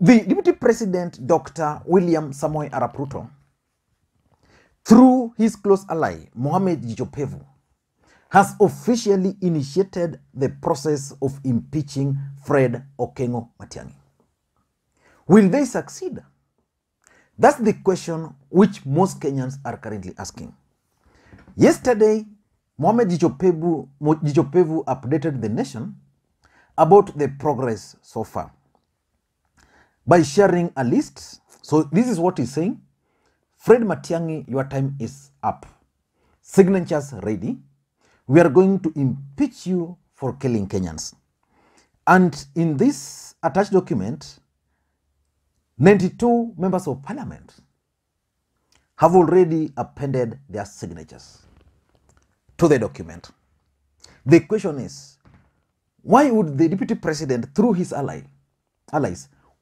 The Deputy President, Dr. William Samoei Arap Ruto, through his close ally, Mohammed Jicho Pevu, has officially initiated the process of impeaching Fred Okengo Matiang'i. Will they succeed? That's the question which most Kenyans are currently asking. Yesterday, Mohammed Jicho Pevu updated the nation about the progress so far by sharing a list. So this is what he's saying. Fred Matiang'i, your time is up. Signatures ready. We are going to impeach you for killing Kenyans. And in this attached document, 92 members of parliament have already appended their signatures to the document. The question is, why would the Deputy President, through his allies,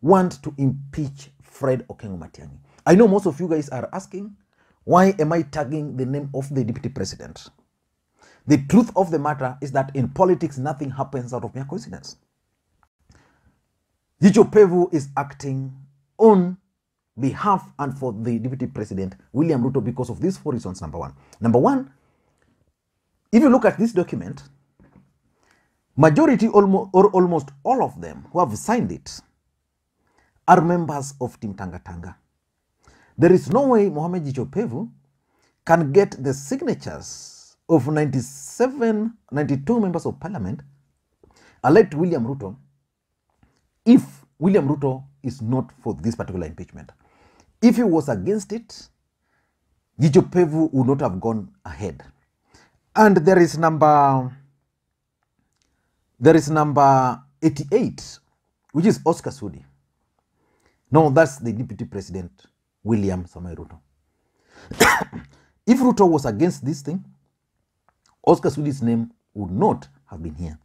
want to impeach Fred Okengo Matiang'i? I know most of you guys are asking, why am I tagging the name of the Deputy President? The truth of the matter is that in politics, nothing happens out of mere coincidence. Jicho Pevu is acting on behalf and for the Deputy President, William Ruto, because of these 4 reasons. Number one, if you look at this document, majority or almost all of them who have signed it are members of Team Tanga Tanga. There is no way Mohammed Jicho Pevu can get the signatures of 92 members of parliament allied to William Ruto if William Ruto is not for this particular impeachment. If he was against it, Jicho Pevu would not have gone ahead. And there is number 88, which is Oscar Sudi. No, that's the Deputy President, William Samoei Ruto. If Ruto was against this thing, Oscar Sudi's name would not have been here.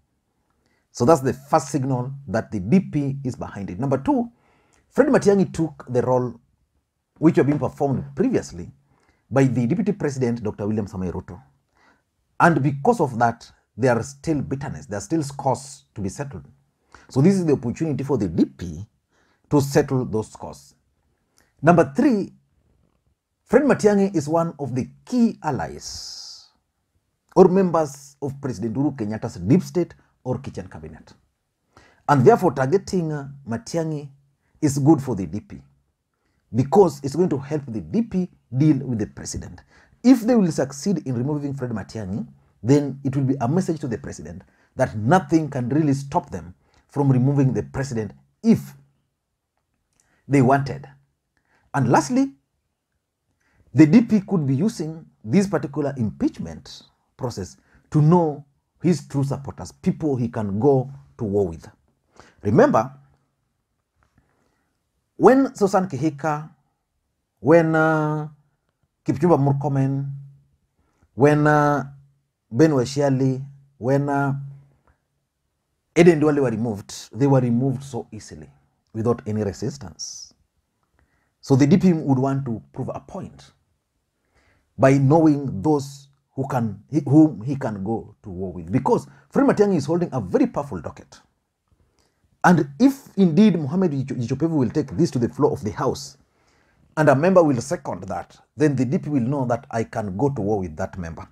So that's the first signal that the DP is behind it. Number 2, Fred Matiang'i took the role which had been performed previously by the Deputy President, Dr. William Samoei Ruto. And because of that, there are still bitterness, there are still scores to be settled. So this is the opportunity for the DP to settle those scores. Number 3, Fred Matiang'i is one of the key allies or members of President Uhuru Kenyatta's deep state or kitchen cabinet. And therefore targeting Matiang'i is good for the DP because it's going to help the DP deal with the president. If they will succeed in removing Fred Matiang'i, then it will be a message to the president that nothing can really stop them from removing the president if they wanted. And lastly, the DP could be using this particular impeachment process to know his true supporters, people he can go to war with. Remember, when Susan Kihika, when Kipchumba Murkomen, when Ben Weshiali, when Eden Duale were removed, they were removed so easily without any resistance. So the DP would want to prove a point by knowing those whom he can go to war with. Because Fred Matiang'i is holding a very powerful docket. And if indeed Mohammed Jicho Pevu will take this to the floor of the House, and a member will second that, then the DP will know that I can go to war with that member.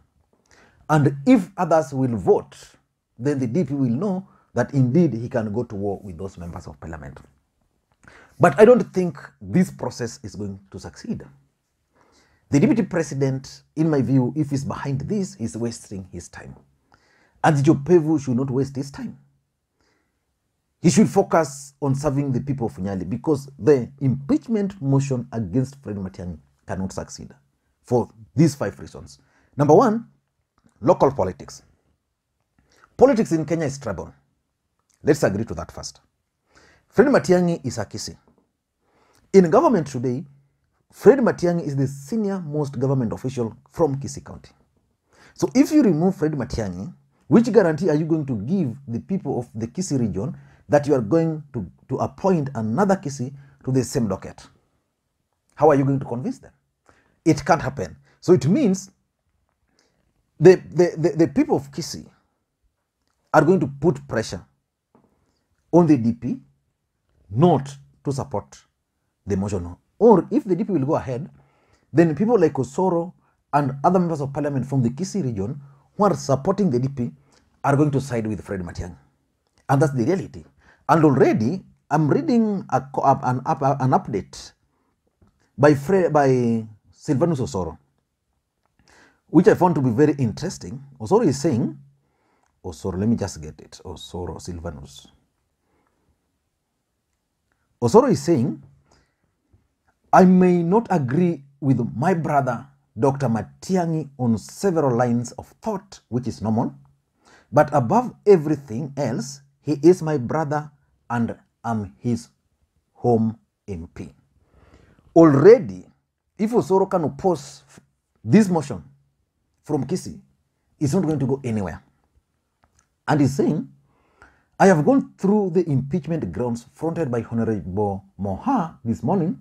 And if others will vote, then the DP will know that indeed he can go to war with those members of parliament. But I don't think this process is going to succeed. The Deputy President, in my view, if he's behind this, is wasting his time. And Jicho Pevu should not waste his time. He should focus on serving the people of Nyali because the impeachment motion against Fred Matiang'i cannot succeed for these 5 reasons. Number 1, local politics. Politics in Kenya is trouble. Let's agree to that first. Fred Matiang'i is a Kisii. In government today, Fred Matiang'i is the senior most government official from Kisii County. So if you remove Fred Matiang'i, which guarantee are you going to give the people of the Kisii region that you are going to appoint another Kisii to the same docket? How are you going to convince them? It can't happen. So it means the people of Kisii are going to put pressure on the DP not to support the motion. Or if the DP will go ahead, then people like Osoro and other members of parliament from the Kisii region who are supporting the DP are going to side with Fred Matiang'i. And that's the reality. And already, I'm reading an update by Silvanus Osoro, which I found to be very interesting. Osoro is saying, let me just get it. Silvanus. Osoro is saying, I may not agree with my brother, Dr. Matiang'i, on several lines of thought, which is normal, but above everything else, he is my brother and I'm his home MP. Already, if Osoro can oppose this motion from Kisii, it's not going to go anywhere. And he's saying, I have gone through the impeachment grounds fronted by Honorable Moha this morning,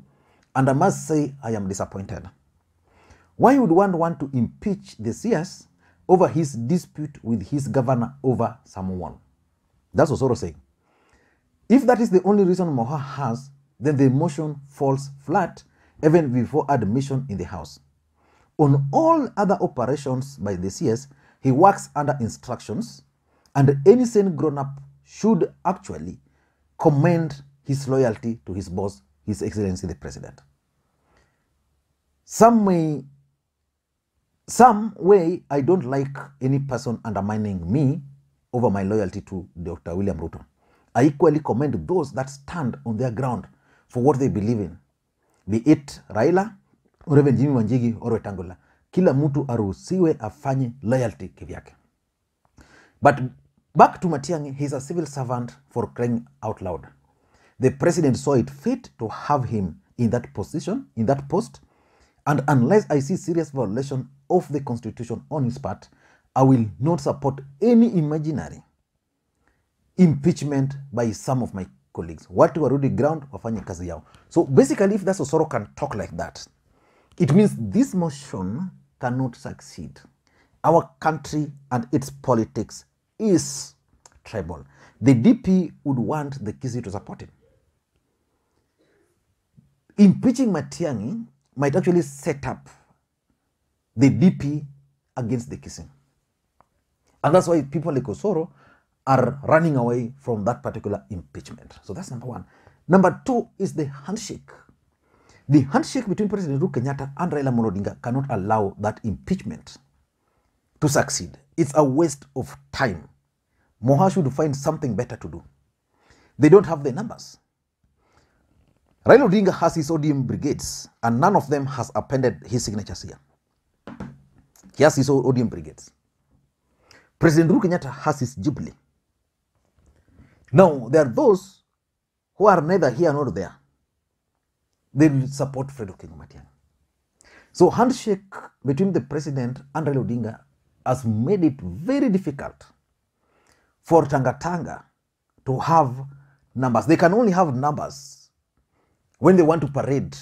and I must say I am disappointed. Why would one want to impeach the CS over his dispute with his governor over someone? That's what Osoro saying. If that is the only reason Moha has, then the motion falls flat even before admission in the House. On all other operations by the CS, he works under instructions, and any sane grown-up should actually commend his loyalty to his boss, His Excellency the President. Some way I don't like any person undermining me over my loyalty to Dr. William Ruto. I equally commend those that stand on their ground for what they believe in, be it Raila or even Jimmy Wanjigi or Wetangula. Kila mtu aruhusiwe afanye loyalty kivyake. But back to Matiang'i, he's a civil servant for crying out loud. The president saw it fit to have him in that position, in that post, and unless I see serious violation of the constitution on his part, I will not support any imaginary impeachment by some of my colleagues. Watu warudi ground, wafanye kazi yao. So basically, if that's Osoro can talk like that, it means this motion cannot succeed. Our country and its politics is tribal. The DP would want the Kisii to support him. Impeaching Matiang'i might actually set up the DP against the Kisii. And that's why people like Osoro are running away from that particular impeachment. So that's number one. Number two is the handshake. The handshake between President Uhuru Kenyatta and Raila Odinga cannot allow that impeachment to succeed. It's a waste of time. Moha should find something better to do. They don't have the numbers. Raila Odinga has his ODM brigades, and none of them has appended his signatures here. He has his own ODM brigades. President Uhuru Kenyatta has his Jubilee. Now, there are those who are neither here nor there. They will support Fred Matiang'i. So, handshake between the president and Raila Odinga has made it very difficult for Tanga to have numbers. They can only have numbers when they want to parade,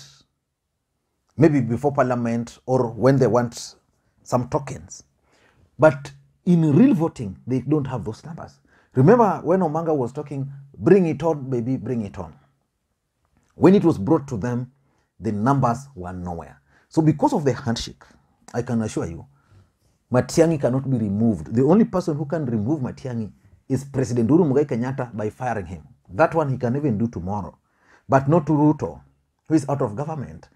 maybe before parliament or when they want some tokens. But in real voting, they don't have those numbers. Remember when Omanga was talking, bring it on, baby, bring it on. When it was brought to them, the numbers were nowhere. So because of the handshake, I can assure you, Matiang'i cannot be removed. The only person who can remove Matiang'i is President Uhuru Kenyatta by firing him. That one he can even do tomorrow. But not to Ruto, who is out of government.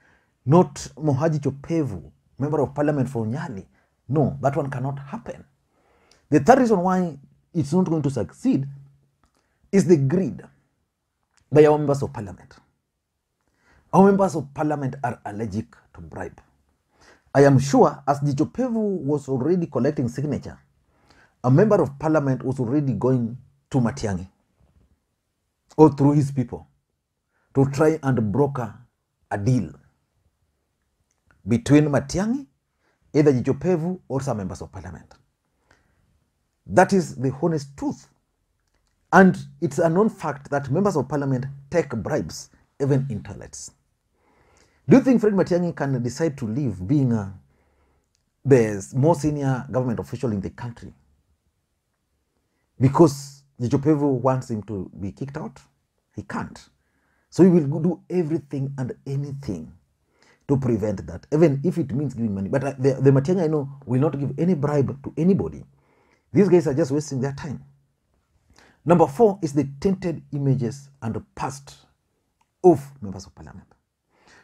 Not Jicho Pevu, member of parliament for Nyali. No, that one cannot happen. The third reason why it's not going to succeed is the greed by our members of parliament. Our members of parliament are allergic to bribe. I am sure as Jicho Pevu was already collecting signature, a member of parliament was already going to Matiang'i or through his people to try and broker a deal between Matiang'i, either Jicho Pevu or some members of parliament. That is the honest truth. And it's a known fact that members of parliament take bribes, even in toilets. Do you think Fred Matiang'i can decide to leave being the most senior government official in the country because Jicho Pevu wants him to be kicked out? He can't. So we will do everything and anything to prevent that, even if it means giving money. But the Matiang'i I know will not give any bribe to anybody. These guys are just wasting their time. Number 4 is the tainted images and past of members of parliament.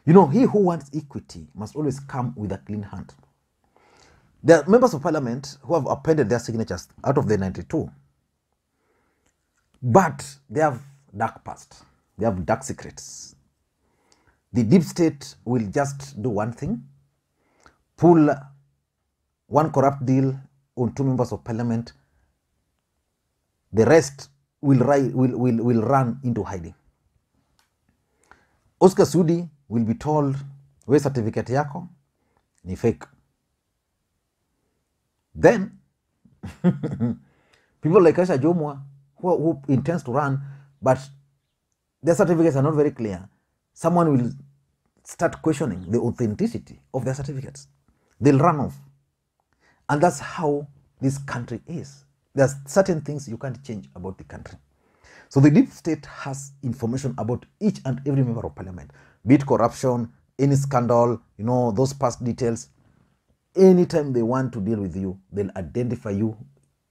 You know, he who wants equity must always come with a clean hand. There are members of parliament who have appended their signatures out of the 92. But they have dark past. They have dark secrets. The deep state will just do one thing, pull one corrupt deal on 2 members of parliament. The rest will run into hiding. Oscar Sudi will be told, we certificate yako ni fake. Then, people like Asha Jomwa, who intends to run, but their certificates are not very clear, someone will start questioning the authenticity of their certificates. They'll run off. And that's how this country is. There's certain things you can't change about the country. So the deep state has information about each and every member of parliament, be it corruption, any scandal, you know, those past details. Anytime they want to deal with you, they'll identify you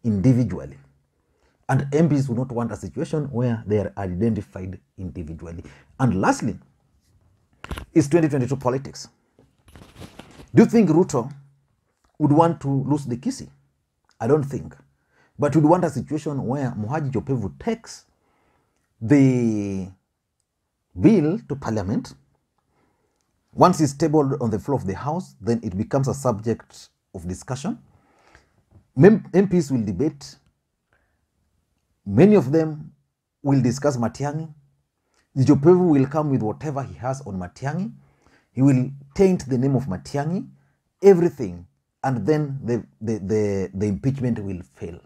individually. And MPs will not want a situation where they are identified individually. And lastly, is 2022 politics. Do you think Ruto would want to lose the Kisii? I don't think. But would want a situation where Jicho Pevu takes the bill to parliament. Once it's tabled on the floor of the house, then it becomes a subject of discussion. MPs will debate. Many of them will discuss Matiang'i. Jicho Pevu will come with whatever he has on Matiang'i. He will taint the name of Matiang'i, everything, and then the impeachment will fail.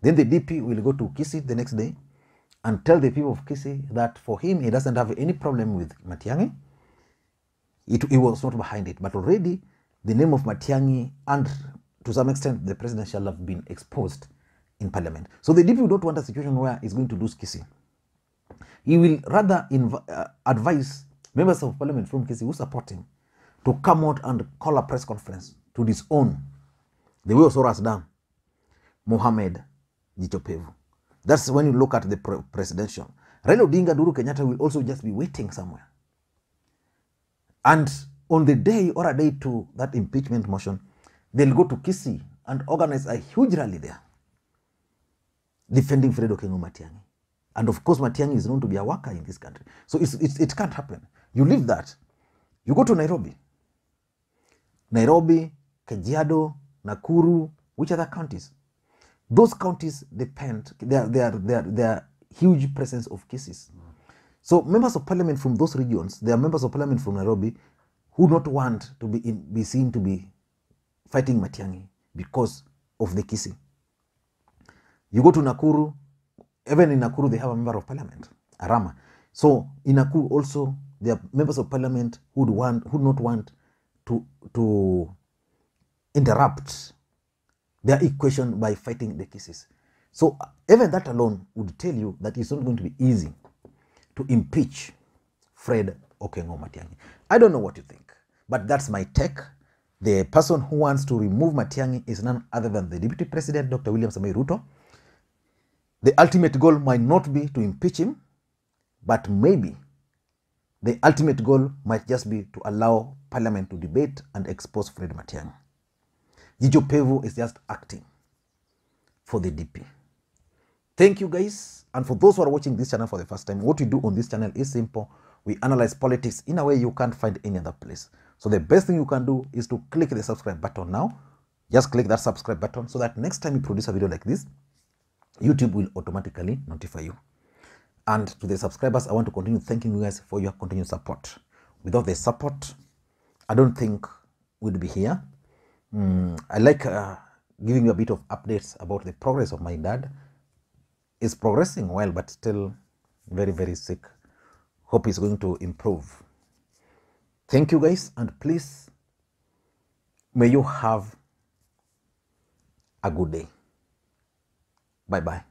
Then the DP will go to Kisii the next day and tell the people of Kisii that for him, he doesn't have any problem with Matiang'i. He was not behind it, but already the name of Matiang'i and to some extent the president shall have been exposed in parliament. So the DP don't want a situation where he's going to lose Kisii. He will rather advise members of parliament from Kisii who support him to come out and call a press conference to disown the way Osoro has done Mohammed, Jicho Pevu. That's when you look at the presidential. Raila Odinga and Uhuru Kenyatta will also just be waiting somewhere. And on the day or a day to that impeachment motion, they'll go to Kisii and organize a huge rally there, defending Fredo Kengo Matiang'i. And of course, Matiang'i is known to be a worker in this country. So it can't happen. You leave that. You go to Nairobi. Nairobi, Kajiado, Nakuru, which other counties? Those counties depend, they are huge presence of cases. So members of parliament from those regions, there are members of parliament from Nairobi who not want to be seen to be fighting Matiang'i because of the Kisii. You go to Nakuru, even in Nakuru they have a member of parliament, Arama. So in Nakuru also there are members of parliament who not want to interrupt their equation by fighting the Kisii. So even that alone would tell you that it's not going to be easy to impeach Fred Okengo Matiang'i. I don't know what you think, but that's my take. The person who wants to remove Matiang'i is none other than the Deputy President, Dr. William Ruto. The ultimate goal might not be to impeach him, but maybe the ultimate goal might just be to allow Parliament to debate and expose Fred Matiang'i. Jicho Pevu is just acting for the DP. Thank you guys. And for those who are watching this channel for the first time, what we do on this channel is simple. We analyze politics in a way you can't find any other place. So the best thing you can do is to click the subscribe button now. Just click that subscribe button so that next time you produce a video like this, YouTube will automatically notify you. And to the subscribers, I want to continue thanking you guys for your continued support. Without the support, I don't think we'd be here. I like giving you a bit of updates about the progress of my dad. He's progressing well, but still very, very sick. Hope he's going to improve. Thank you guys, and please, may you have a good day. Bye-bye.